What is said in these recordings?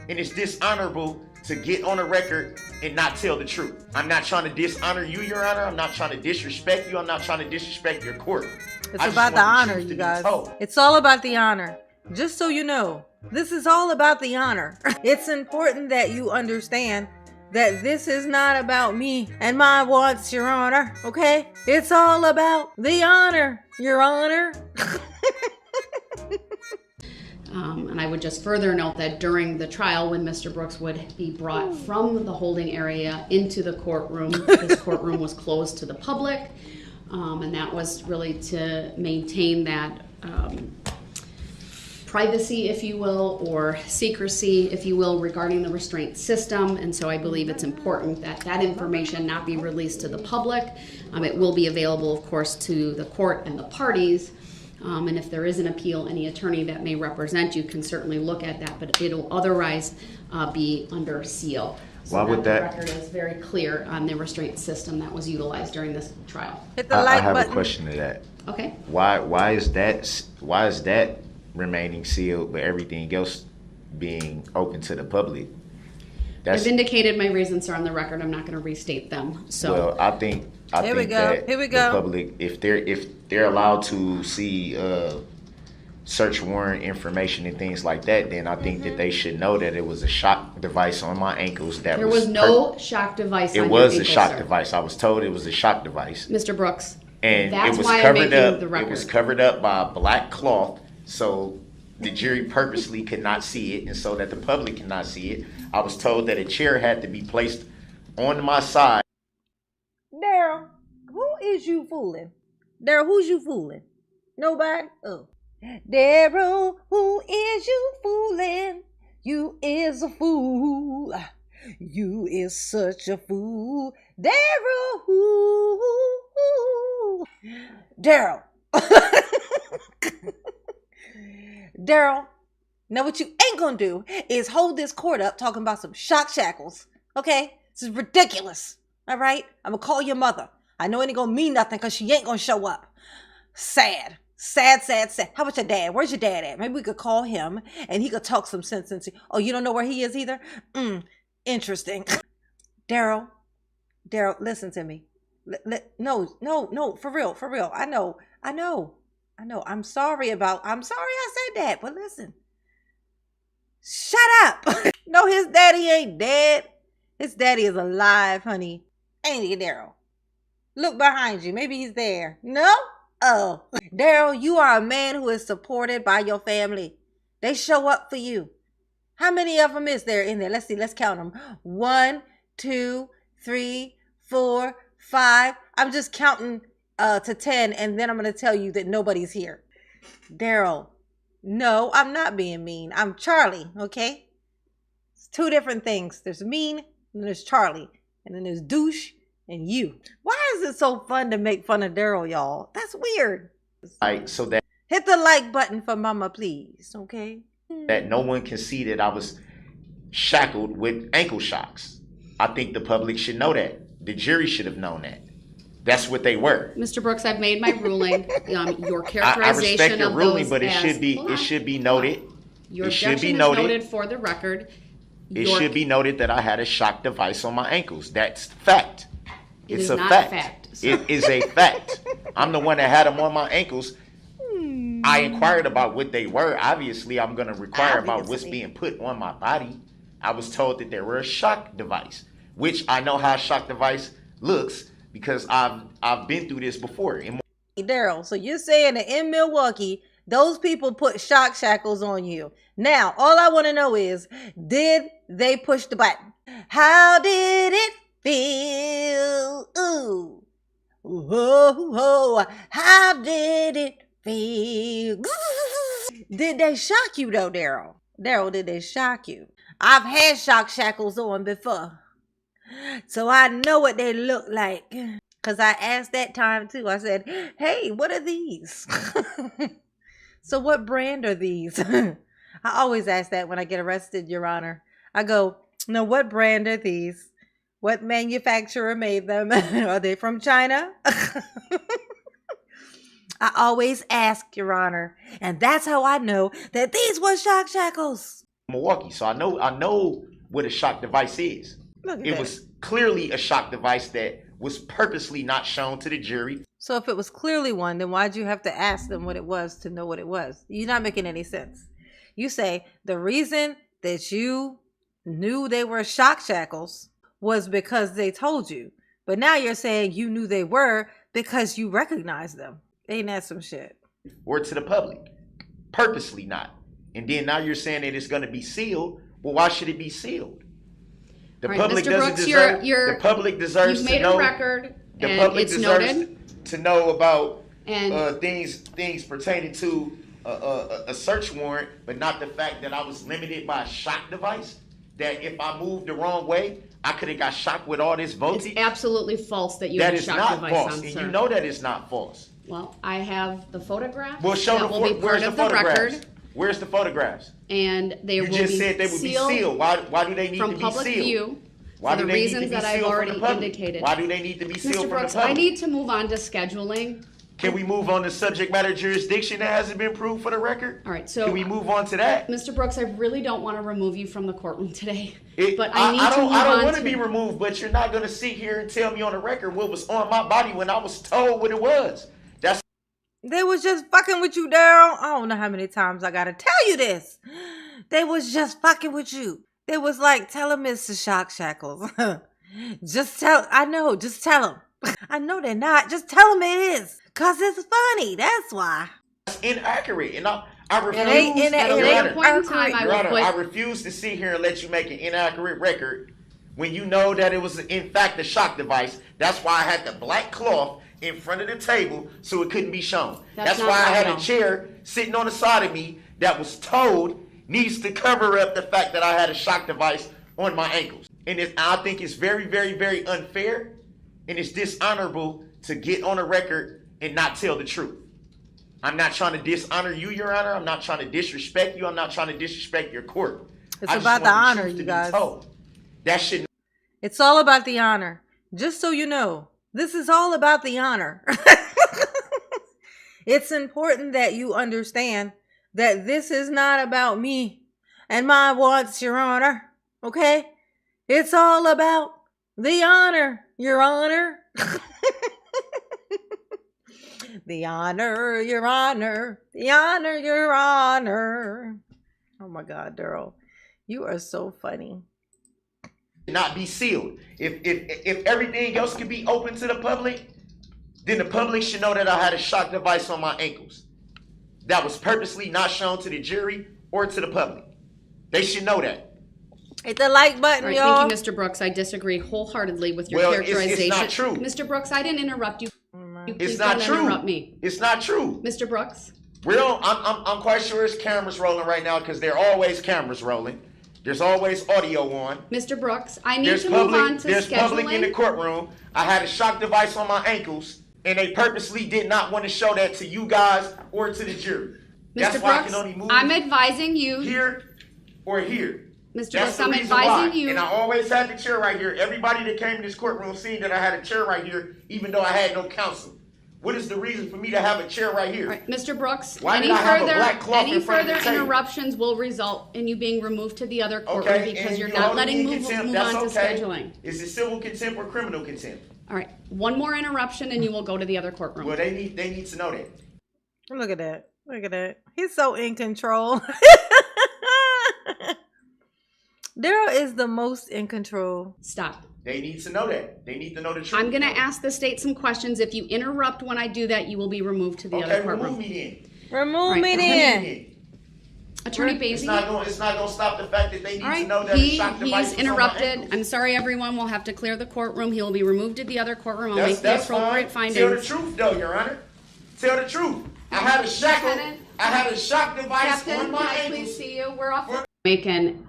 And it's dishonorable to get on a record and not tell the truth. I'm not trying to dishonor you, Your Honor. I'm not trying to disrespect you. I'm not trying to disrespect your court. It's about the honor, you guys. It's all about the honor. Just so you know, this is all about the honor. It's important that you understand that this is not about me and my wants, Your Honor, okay? It's all about the honor, Your Honor. And I would just further note that during the trial, when Mr. Brooks would be brought from the holding area into the courtroom, this courtroom was closed to the public, and that was really to maintain that privacy, if you will, or secrecy, if you will, regarding the restraint system. And so I believe it's important that that information not be released to the public. It will be available, of course, to the court and the parties. And if there is an appeal, any attorney that may represent you can certainly look at that, but it'll otherwise be under seal. So Why would that? The record is very clear on the restraint system that was utilized during this trial. Hit the like have button. a question to that. Okay. Why is that remaining sealed, but everything else being open to the public? I've indicated my reasons are on the record. I'm not going to restate them. So. Well, I think Here we go. the public, if they're allowed to see search warrant information and things like that, then I think that they should know that it was a shock device on my ankles. There was no shock device. It was a shock device. I was told it was a shock device. Mr. Brooks. And that's it was why covered I'm up. the record. It was covered up by a black cloth, so the jury purposely could not see it, and so that the public cannot see it. I was told that a chair had to be placed on my side. Darrell, who is you fooling? Darrell, who's you fooling? Nobody? Oh. Darrell, who is you fooling? You is a fool. You is such a fool. Darrell, who? Darrell. Darrell, now what you ain't gonna do is hold this court up talking about some shock shackles. Okay? This is ridiculous. All right? I'm gonna call your mother. I know it ain't gonna mean nothing because she ain't gonna show up. Sad. Sad. How about your dad? Where's your dad at? Maybe we could call him and he could talk some sense into. Oh, you don't know where he is either? Interesting. Darrell, listen to me. No, for real. I know. I'm sorry I said that, but listen. Shut up. No, his daddy ain't dead. His daddy is alive, honey. Ain't he, Darrell? Look behind you. Maybe he's there. No? Oh. Darrell, you are a man who is supported by your family. They show up for you. How many of them is there in there? Let's see. Let's count them. 1, 2, 3, 4, 5. I'm just counting to 10, and then I'm going to tell you that nobody's here. Darrell, no, I'm not being mean. I'm Charlie, okay? It's two different things. There's mean, and then there's Charlie, and then there's douche and you. Why is it so fun to make fun of Darrell, y'all? That's weird. So that hit the like button for mama, please, okay? That no one can see that I was shackled with ankle shocks. I think the public should know that. The jury should have known that. That's what they were. Mr. Brooks, I've made my ruling. Your characterization I respect your of ruling, those but it as, should be noted. Your it should be objection is noted for the record. It should be noted that I had a shock device on my ankles. That's fact. It's a not fact. fact. It is a fact. I'm the one that had them on my ankles. I inquired about what they were. Obviously, I'm going to inquire about what's being put on my body. I was told that they were a shock device, which I know how a shock device looks because I've been through this before. Darrell, so you're saying that in Milwaukee, those people put shock shackles on you. Now, all I want to know is, did they push the button? How did it feel? Ooh. Oh, how did it feel? Did they shock you though, Darrell? Darrell, did they shock you? I've had shock shackles on before, so I know what they look like. Because I asked that time too. I said, hey, what are these? So what brand are these? I always ask that when I get arrested, Your Honor. I go, no, what brand are these? What manufacturer made them? Are they from China? I always ask, Your Honor. And that's how I know that these were shock shackles. Milwaukee, so I know what a shock device is. Look at It that. was clearly a shock device that was purposely not shown to the jury. So if it was clearly one, then why'd you have to ask them what it was to know what it was? You're not making any sense. You say the reason that you knew they were shock shackles was because they told you. But now you're saying you knew they were because you recognized them. Ain't that some shit? Or to the public. Purposely not. And then now you're saying that it's going to be sealed. Well, why should it be sealed? The All right, public Mr. doesn't Brooks, deserve. the public deserves You've to made know. a record, The and public it's deserves noted. to know about And things pertaining to a search warrant, but not the fact that I was limited by a shock device. That if I moved the wrong way, I could have got shocked with all this it's voltage. absolutely false that you That had a is shock not device false, on, and sir. you know that it's not false. Well, I have the photograph. Well, show that the will be part where's the of the photographs? record, Where's the photographs? and they You will just be said they would be sealed. Why do they need to from be public sealed? view Why for do the they need to reasons be that I've sealed from already the public? indicated. Why do they need to be sealed Mr. from Brooks, the public? I need to move on to scheduling. Can we move on to subject matter jurisdiction that hasn't been proved for the record? All right, so Can we move on to that? Mr. Brooks, I really don't want to remove you from the courtroom today, It- but I need to move I don't on want to to be removed, but you're not going to sit here and tell me on the record what was on my body when I was told what it was. That's They was just fucking with you, Daryl. I don't know how many times I gotta tell you this. They was just fucking with you. They was like, tell him it's the shock shackles. Just tell him. I know they're not. Just tell him it is. Cause it's funny. That's why. inaccurate, and I refuse. It ain't Your At a Honor, later point in time, I Your will Honor, put. I refuse to sit here and let you make an inaccurate record when you know that it was in fact a shock device. That's why I had the black cloth in front of the table so it couldn't be shown. That's That's why not I had right. a chair sitting on the side of me that was told needs to cover up the fact that I had a shock device on my ankles. And I think it's very, very, very unfair, and it's dishonorable to get on a record and not tell the truth. I'm not trying to dishonor you, Your Honor. I'm not trying to disrespect you. I'm not trying to disrespect your court. It's I just about want the honor, truth you to be guys. told. That should It's all about the honor. Just so you know, this is all about the honor. It's important that you understand that this is not about me and my wants, Your Honor. Okay? It's all about the honor, Your Honor. The honor, Your Honor. The honor, Your Honor. Oh my God, Daryl. You are so funny. not be sealed. If everything else can be open to the public, then the public should know that I had a shock device on my ankles. That was purposely not shown to the jury or to the public. They should know that. Hit the like button, All right, y'all. thank you, Mr. Brooks. I disagree wholeheartedly with your Well, characterization. it's not true. Mr. Brooks, I didn't interrupt you. You please It's not don't true. interrupt me. It's not true. Mr. Brooks, I'm quite sure it's cameras rolling right now because there are always cameras rolling. There's always audio on. Mr. Brooks, I need There's to move on to there's public in the scheduling. courtroom. I had a shock device on my ankles, and they purposely did not want to show that to you guys or to the jury. That's Mr. why I Brooks, can only move I'm advising you. here or here. Mr. That's Brooks, the I'm reason advising why. you. And I always had the chair right here. Everybody that came to this courtroom seen that I had a chair right here, even though I had no counsel. What is the reason for me to have a chair right here? All right, Mr. Brooks, Why any did I have a further, black cloth any in front of further the table? interruptions will result in you being removed to the other courtroom Okay, because and you're you not hold me letting in move contempt. on That's to okay. scheduling. Is it civil contempt or criminal contempt? All right, one more interruption and you will go to the other courtroom. Well, they need to know that. Look at that. Look at that. He's so in control. Daryl is the most in control. Stop. They need to know that. They need to know the truth. I'm going to ask the state some questions. If you interrupt when I do that, you will be removed to the other Okay, courtroom. remove me Remove Right, me remove then. Attorney It's Basie. not gonna stop the fact that they need All to know right, that a shock device he's was on my interrupted. ankles. I'm sorry, everyone. We'll have to clear the courtroom. He will be removed to the other courtroom. I'll make the That's appropriate fine. Tell the findings. truth, though, Your Honor. Tell the truth. I had a shackle. Lieutenant. I had a shock device Captain, on can my I ankles. please see you? We're off. Make an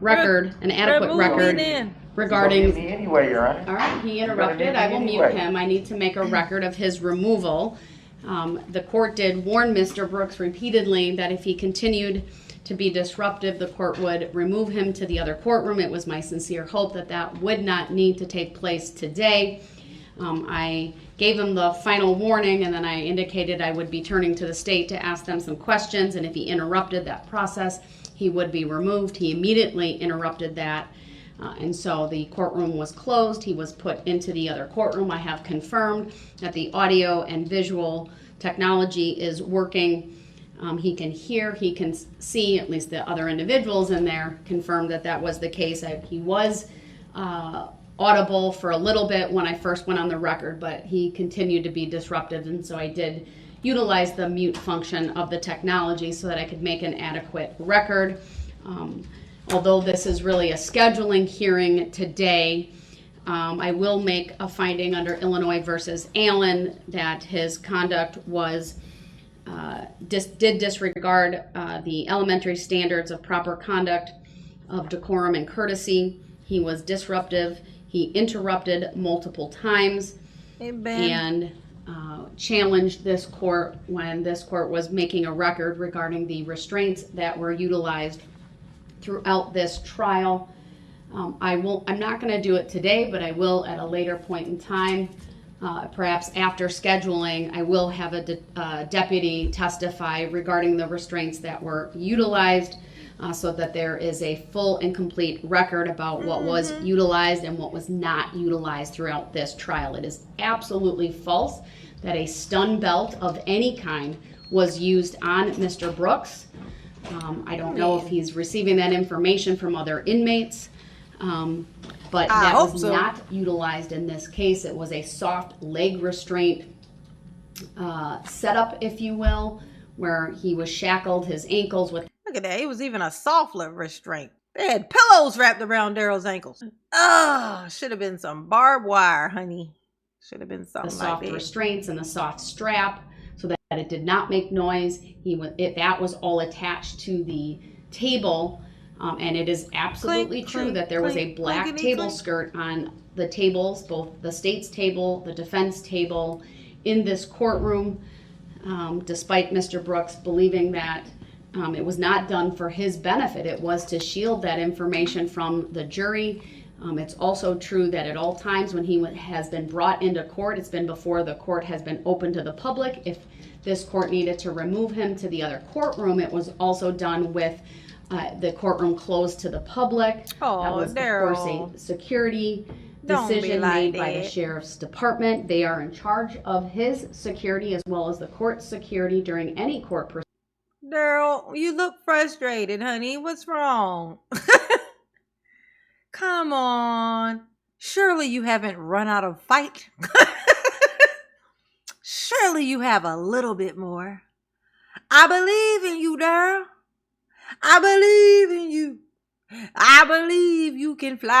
record, an adequate Remove record me then. regarding. me anyway, Your Honor. All right, he You're gonna interrupted. need I me will mute anyway. him. I need to make a record of his removal. The court did warn Mr. Brooks repeatedly that if he continued to be disruptive, the court would remove him to the other courtroom. It was my sincere hope that that would not need to take place today. I gave him the final warning, and then I indicated I would be turning to the state to ask them some questions, and if he interrupted that process, he would be removed. He immediately interrupted that. And so the courtroom was closed. He was put into the other courtroom. I have confirmed that the audio and visual technology is working. He can hear, he can see, at least the other individuals in there confirmed that that was the case. He was audible for a little bit when I first went on the record, but he continued to be disruptive. And so I did utilize the mute function of the technology so that I could make an adequate record. Although this is really a scheduling hearing today, I will make a finding under Illinois versus Allen that his conduct was did disregard the elementary standards of proper conduct, of decorum and courtesy. He was disruptive. He interrupted multiple times and challenged this court when this court was making a record regarding the restraints that were utilized throughout this trial. I'm not going to do it today, but I will at a later point in time. Perhaps after scheduling, I will have a deputy testify regarding the restraints that were utilized so that there is a full and complete record about what was utilized and what was not utilized throughout this trial. It is absolutely false that a stun belt of any kind was used on Mr. Brooks. I don't know if he's receiving that information from other inmates. But that was not utilized in this case. It was a soft leg restraint setup, if you will, where he was shackled, his ankles with... Look at that. It was even a soft leg restraint. They had pillows wrapped around Darrell's ankles. Oh, should have been some barbed wire, honey. Should have been something the soft like that. Restraints and the soft strap so that it did not make noise. That was all attached to the table. And it is absolutely true that there was a black table skirt on the tables, both the state's table, the defense table, in this courtroom, despite Mr. Brooks believing that it was not done for his benefit. It was to shield that information from the jury. It's also true that at all times when he has been brought into court, it's been before the court has been open to the public. If this court needed to remove him to the other courtroom, it was also done with the courtroom closed to the public. Oh, that was, Darrell. of course, a security Don't be decision like made by that. the sheriff's department. They are in charge of his security as well as the court's security during any court proceeding. Darrell, you look frustrated, honey. What's wrong? Come on. Surely you haven't run out of fight. Surely you have a little bit more. I believe in you, Darrell. I believe in you. I believe you can fly.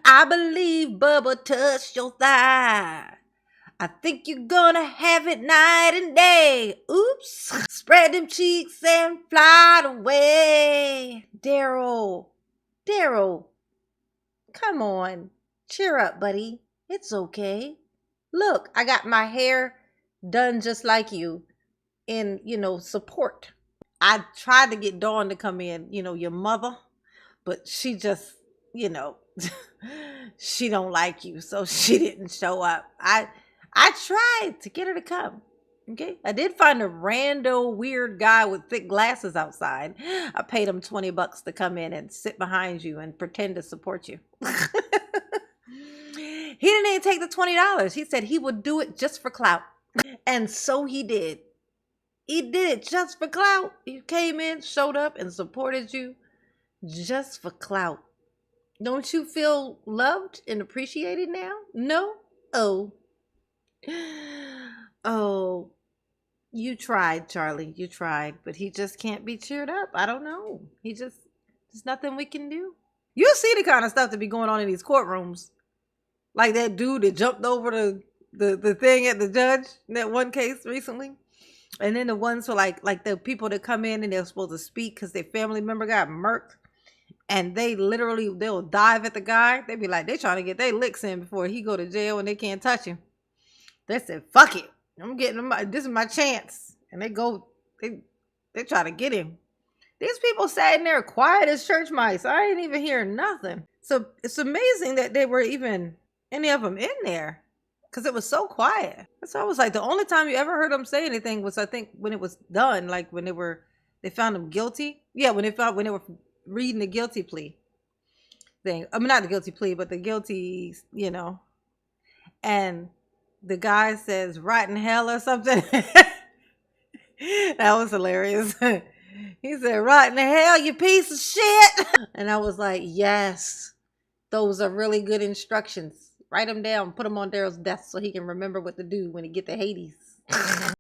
I believe Bubba touched your thigh. I think you're gonna have it night and day. Oops. Spread them cheeks and fly away. Darrell, come on. Cheer up, buddy. It's okay. Look, I got my hair done just like you in, support. I tried to get Dawn to come in, your mother, but she just, she don't like you, so she didn't show up. I tried to get her to come. Okay. I did find a rando weird guy with thick glasses outside. I paid him $20 to come in and sit behind you and pretend to support you. He didn't even take the $20. He said he would do it just for clout. And so he did. He did it just for clout. He came in, showed up, and supported you just for clout. Don't you feel loved and appreciated now? No? Oh. Oh. You tried, Charlie. You tried. But he just can't be cheered up. I don't know. There's nothing we can do. You'll see the kind of stuff that be going on in these courtrooms. Like that dude that jumped over the thing at the judge in that one case recently. And then the ones for like the people that come in and they're supposed to speak because their family member got murked. And they'll dive at the guy. They be like, they trying to get their licks in before he go to jail and they can't touch him. They said, fuck it. I'm getting him. This is my chance. And they try to get him. These people sat in there quiet as church mice. I ain't even hearing nothing. So it's amazing that they were even any of them in there. Because it was so quiet. So I was like, the only time you ever heard them say anything was, I think, when it was done. Like when they were They found him guilty. Yeah, when they were reading the guilty plea thing. I mean, not the guilty plea, but the guilty, and the guy says rotten hell or something. That was hilarious. He said, rotten hell, you piece of shit. And I was like, yes, those are really good instructions. Write them down, put them on Darrell's desk so he can remember what to do when he get to Hades.